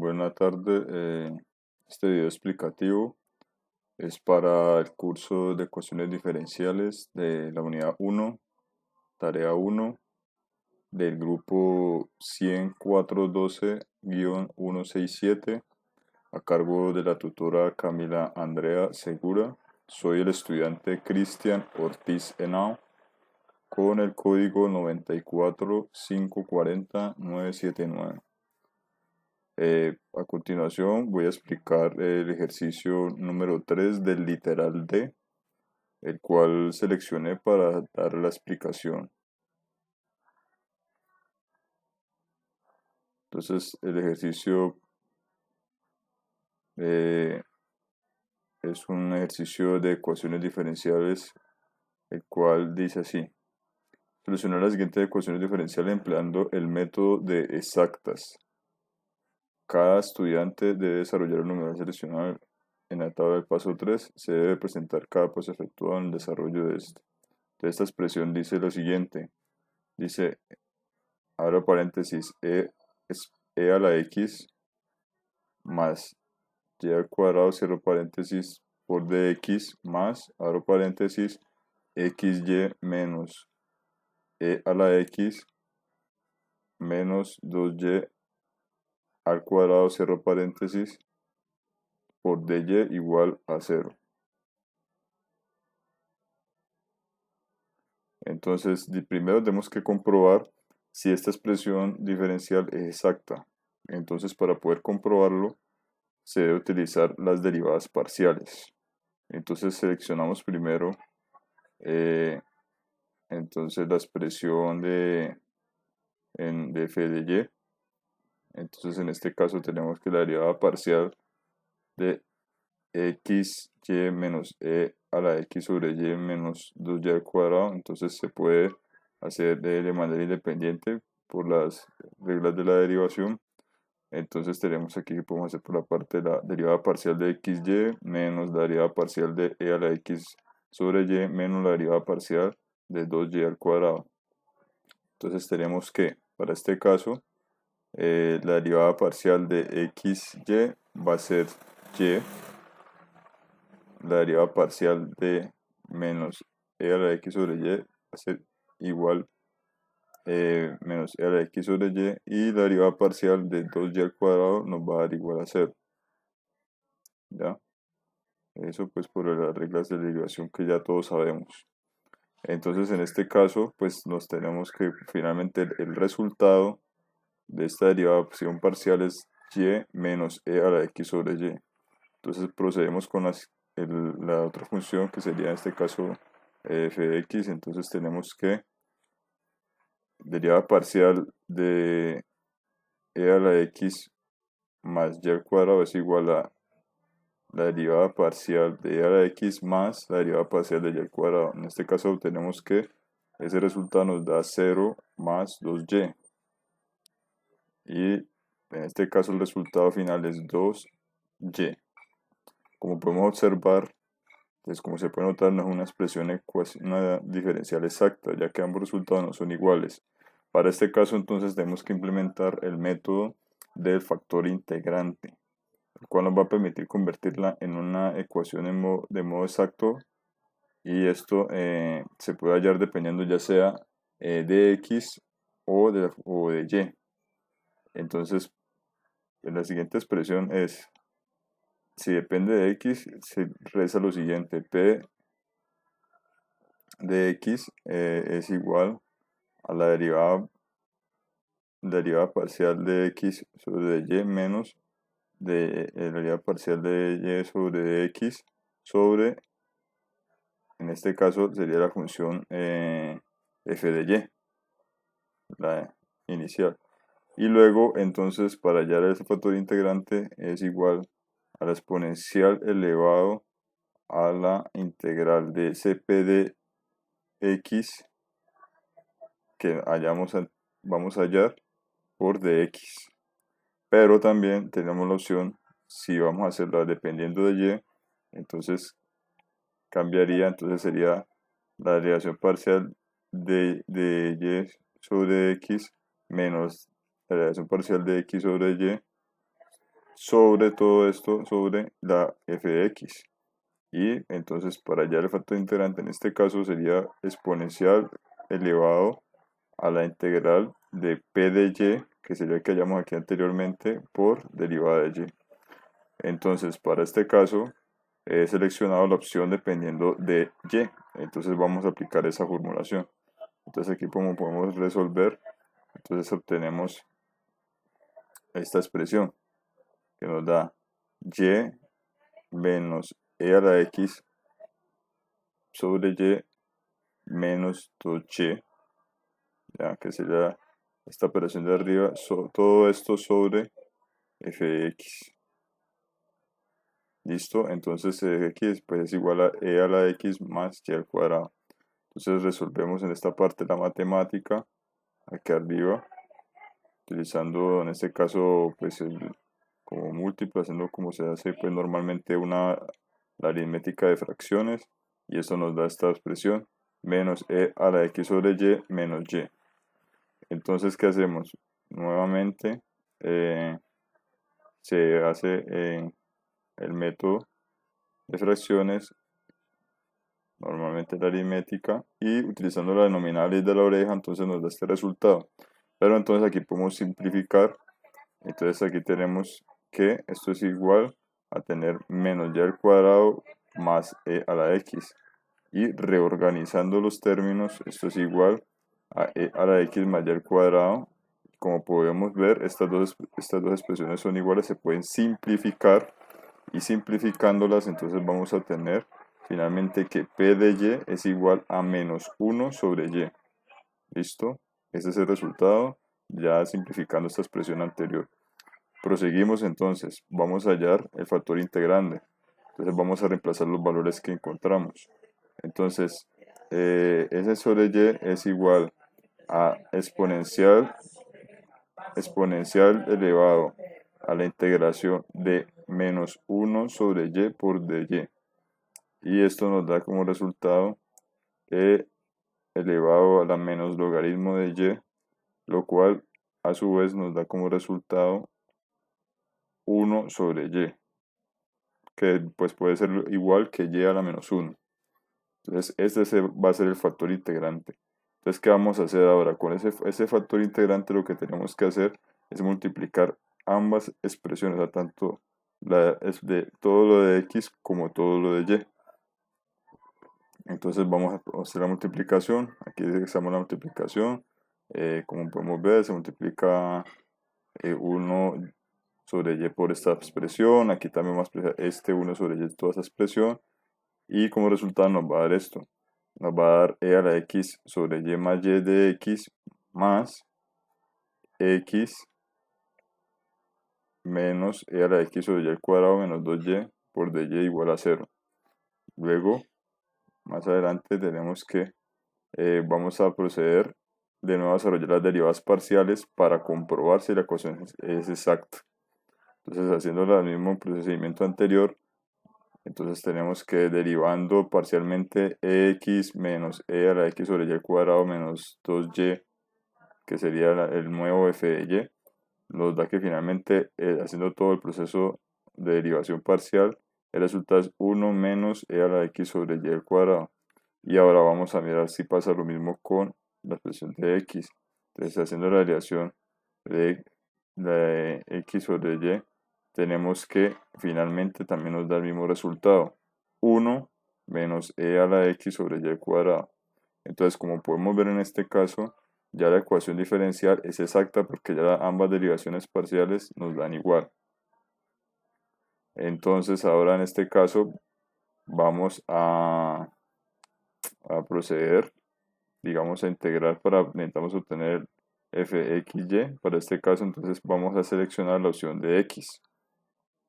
Buena tarde. Este video explicativo es para el curso de ecuaciones diferenciales de la unidad 1, tarea 1, del grupo 10412-167, a cargo de la tutora Camila Andrea Segura. Soy el estudiante Cristian Ortiz Henao, con el código 94540979. A continuación voy a explicar el ejercicio número 3 del literal D, el cual seleccioné para dar la explicación. Entonces el ejercicio eh, es un ejercicio de ecuaciones diferenciales, el cual dice así: solucionar las siguientes ecuaciones diferenciales empleando el método de exactas. Cada estudiante debe desarrollar un numeral seleccionado en la tabla del paso 3. Se debe presentar cada paso efectuado en el desarrollo de este. Entonces, esta expresión dice lo siguiente. Dice, abro paréntesis, es e a la x más y al cuadrado, cierro paréntesis, por dx más, abro paréntesis, xy menos e a la x menos 2y al cuadrado, cierro paréntesis, por dy igual a 0. Entonces, primero tenemos que comprobar si esta expresión diferencial es exacta. Entonces, para poder comprobarlo, se debe utilizar las derivadas parciales. Entonces, seleccionamos primero entonces la expresión de f de y. Entonces, en este caso tenemos que la derivada parcial de xy menos e a la x sobre y menos 2y al cuadrado, entonces se puede hacer de manera independiente por las reglas de la derivación. Entonces tenemos aquí que podemos hacer por la parte de la derivada parcial de xy menos la derivada parcial de e a la x sobre y menos la derivada parcial de 2y al cuadrado. Entonces tenemos que, para este caso, la derivada parcial de xy va a ser y. La derivada parcial de menos e a la x sobre y va a ser igual menos e a la x sobre y la derivada parcial de 2y al cuadrado nos va a dar igual a 0. ¿Ya? Eso pues por las reglas de derivación que ya todos sabemos. Entonces en este caso pues nos tenemos que finalmente el resultado de esta derivación parcial es y menos e a la x sobre y. Entonces procedemos con la otra función, que sería en este caso f de x. Entonces tenemos que derivada parcial de e a la x más y al cuadrado es igual a la derivada parcial de e a la x más la derivada parcial de y al cuadrado. En este caso obtenemos que ese resultado nos da 0 más 2y. Y en este caso el resultado final es 2y. Como podemos observar, entonces, como se puede notar, no es una expresión una diferencial exacta, ya que ambos resultados no son iguales. Para este caso, entonces, tenemos que implementar el método del factor integrante, el cual nos va a permitir convertirla en una ecuación de modo exacto, y esto se puede hallar dependiendo ya sea de x o de y. Entonces, la siguiente expresión es, si depende de x, se reza lo siguiente: p de x es igual a la derivada parcial de x sobre y menos de la derivada parcial de y sobre x sobre, en este caso sería la función f de y, la inicial. Y luego entonces para hallar ese factor integrante es igual a la exponencial elevado a la integral de cp de x que vamos a hallar por dx. Pero también tenemos la opción, si vamos a hacerla dependiendo de y, entonces cambiaría, entonces sería la derivación parcial de y sobre x menos la derivación parcial de x sobre y sobre todo esto, sobre la f de x. Y entonces para hallar el factor integrante en este caso sería exponencial elevado a la integral de p de y, que sería el que hallamos aquí anteriormente, por derivada de y. Entonces para este caso he seleccionado la opción dependiendo de y. Entonces vamos a aplicar esa formulación. Entonces aquí como podemos resolver, entonces obtenemos esta expresión que nos da y menos e a la x sobre y menos 2y, ya que sería esta operación de arriba, todo esto sobre f de x. ¿Listo? Entonces x pues, es igual a e a la x más y al cuadrado. Entonces resolvemos en esta parte la matemática, aquí arriba, utilizando en este caso pues como múltiplo, haciendo como se hace pues normalmente la aritmética de fracciones, y esto nos da esta expresión, menos e a la x sobre y menos y. Entonces, ¿qué hacemos? Nuevamente se hace el método de fracciones, normalmente la aritmética, y utilizando la denominable de la oreja, entonces nos da este resultado. Pero entonces aquí podemos simplificar, entonces aquí tenemos que esto es igual a tener menos y al cuadrado más e a la x. Y reorganizando los términos, esto es igual a e a la x más y al cuadrado. Como podemos ver, estas dos expresiones son iguales, se pueden simplificar, y simplificándolas entonces vamos a tener finalmente que p de y es igual a menos 1 sobre y. ¿Listo? Ese es el resultado ya simplificando esta expresión anterior. Proseguimos entonces, vamos a hallar el factor integrante. Entonces vamos a reemplazar los valores que encontramos. Entonces, S sobre Y es igual a exponencial elevado a la integración de menos 1 sobre Y por dy. Y esto nos da como resultado E elevado a la menos logaritmo de Y, lo cual a su vez nos da como resultado 1 sobre Y, que pues puede ser igual que Y a la menos 1. Entonces, va a ser el factor integrante. Entonces, ¿qué vamos a hacer ahora? Con ese factor integrante lo que tenemos que hacer es multiplicar ambas expresiones, a tanto todo lo de x como todo lo de y. Entonces vamos a hacer la multiplicación. Aquí hacemos la multiplicación. Como podemos ver, se multiplica 1 sobre y por esta expresión. Aquí también vamos a expresar este 1 sobre y toda esa expresión. Y como resultado nos va a dar esto. Nos va a dar e a la x sobre y más y de x más x menos e a la x sobre y al cuadrado menos 2y por dy igual a 0. Luego, más adelante tenemos que vamos a proceder de nuevo a desarrollar las derivadas parciales para comprobar si la ecuación es exacta. Entonces, haciendo el mismo procedimiento anterior, entonces tenemos que derivando parcialmente x menos e a la x sobre y al cuadrado menos 2y, que sería el nuevo f de y, nos da que finalmente haciendo todo el proceso de derivación parcial, el resultado es 1 menos e a la x sobre y al cuadrado. Y ahora vamos a mirar si pasa lo mismo con la expresión de x. Entonces, haciendo la derivación de x sobre y, tenemos que finalmente también nos da el mismo resultado, 1 menos e a la x sobre y al cuadrado. Entonces, como podemos ver en este caso, ya la ecuación diferencial es exacta porque ya ambas derivaciones parciales nos dan igual. Entonces, ahora en este caso vamos a proceder, digamos, a integrar necesitamos obtener fxy. Para este caso, entonces vamos a seleccionar la opción de x,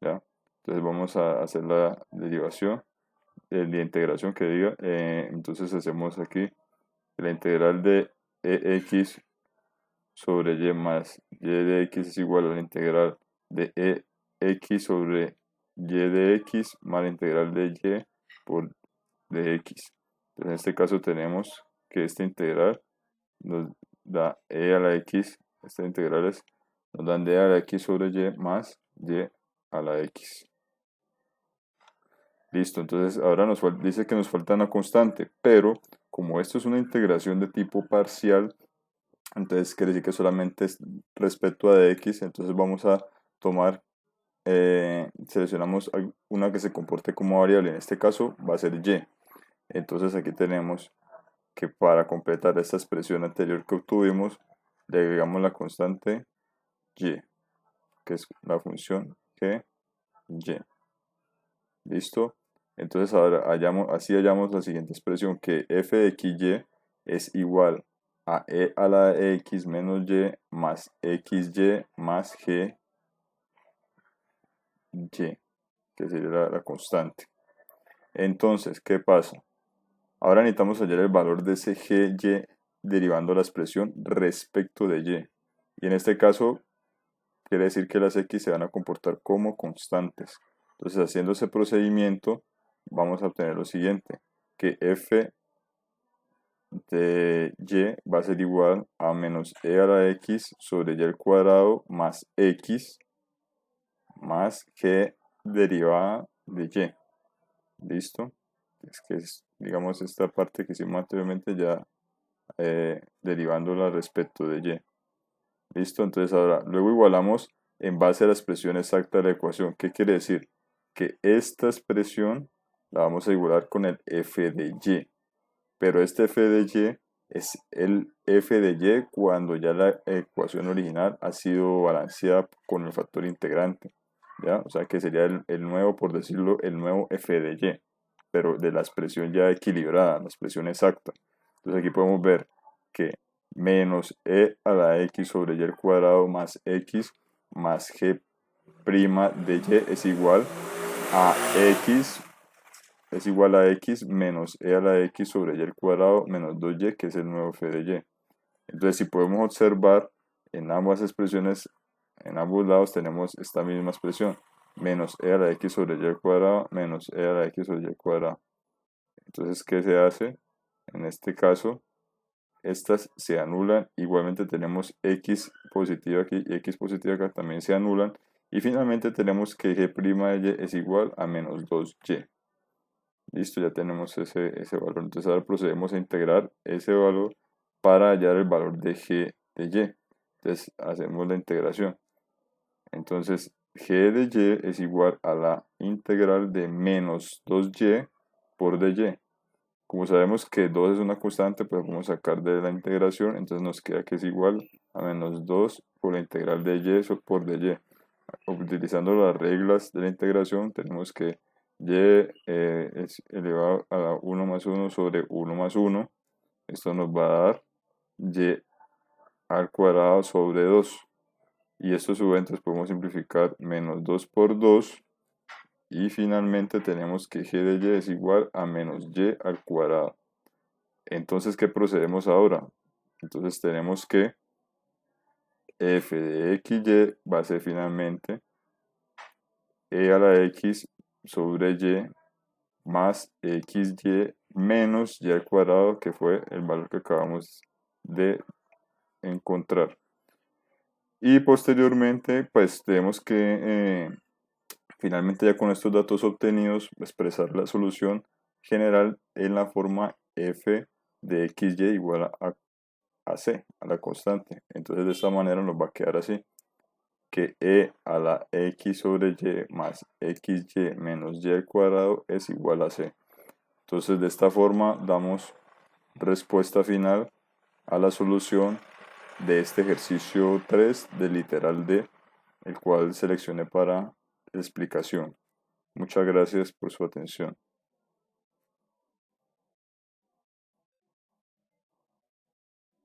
¿ya? Entonces vamos a hacer la derivación, de integración que diga, entonces hacemos aquí la integral de ex sobre y más y de x es igual a la integral de ex sobre y de x más la integral de y por dx. Entonces en este caso tenemos que esta integral nos da e a la x, estas integrales nos dan d a la x sobre y más y a la x. Listo, entonces ahora dice que nos falta una constante, pero como esto es una integración de tipo parcial, entonces quiere decir que solamente es respecto a de x, entonces vamos a tomar, seleccionamos una que se comporte como variable, en este caso va a ser y. Entonces aquí tenemos que para completar esta expresión anterior que obtuvimos, le agregamos la constante y, que es la función g, y. ¿Listo? Entonces ahora así hallamos la siguiente expresión, que f de xy es igual a e a la x menos y más xy más gy, que sería la constante. Entonces, ¿qué pasa? Ahora necesitamos hallar el valor de ese gy derivando la expresión respecto de y. Y en este caso, quiere decir que las x se van a comportar como constantes. Entonces, haciendo ese procedimiento, vamos a obtener lo siguiente, que f de y va a ser igual a menos e a la x sobre y al cuadrado más x más g derivada de y. ¿Listo? Es que es, digamos, esta parte que hicimos anteriormente ya derivándola respecto de y. ¿Listo? Entonces ahora, luego igualamos en base a la expresión exacta de la ecuación. ¿Qué quiere decir? Que esta expresión la vamos a igualar con el f de y. Pero este f de y es el f de y cuando ya la ecuación original ha sido balanceada con el factor integrante. ¿Ya? O sea que sería el nuevo, por decirlo, el nuevo f de y, pero de la expresión ya equilibrada, la expresión exacta. Entonces aquí podemos ver que menos e a la x sobre y al cuadrado más x más g' de y es igual a x menos e a la x sobre y al cuadrado menos 2y, que es el nuevo f de y. Entonces, si podemos observar, en ambas expresiones, en ambos lados tenemos esta misma expresión, menos e a la x sobre y al cuadrado menos e a la x sobre y al cuadrado. Entonces, ¿qué se hace? En este caso, estas se anulan. Igualmente tenemos x positiva aquí y x positiva acá también se anulan. Y finalmente tenemos que g' de y es igual a menos 2y. Listo, ya tenemos ese valor. Entonces ahora procedemos a integrar ese valor para hallar el valor de g de y. Entonces hacemos la integración. Entonces g de y es igual a la integral de menos 2y por dy. Como sabemos que 2 es una constante, pues vamos a sacar de la integración. Entonces nos queda que es igual a menos 2 por la integral de y por dy. Utilizando las reglas de la integración, tenemos que y es elevado a la 1 más 1 sobre 1 más 1. Esto nos va a dar y al cuadrado sobre 2. Y esto a su vez entonces podemos simplificar menos 2 por 2. Y finalmente tenemos que g de y es igual a menos y al cuadrado. Entonces, ¿qué procedemos ahora? Entonces tenemos que f de xy va a ser finalmente e a la x sobre y más xy menos y al cuadrado, que fue el valor que acabamos de encontrar. Y posteriormente, pues tenemos que, finalmente ya con estos datos obtenidos, expresar la solución general en la forma f de xy igual a c, a la constante. Entonces de esta manera nos va a quedar así, que e a la x sobre y más xy menos y al cuadrado es igual a c. Entonces de esta forma damos respuesta final a la solución de este ejercicio 3 del literal D, el cual seleccioné para explicación. Muchas gracias por su atención.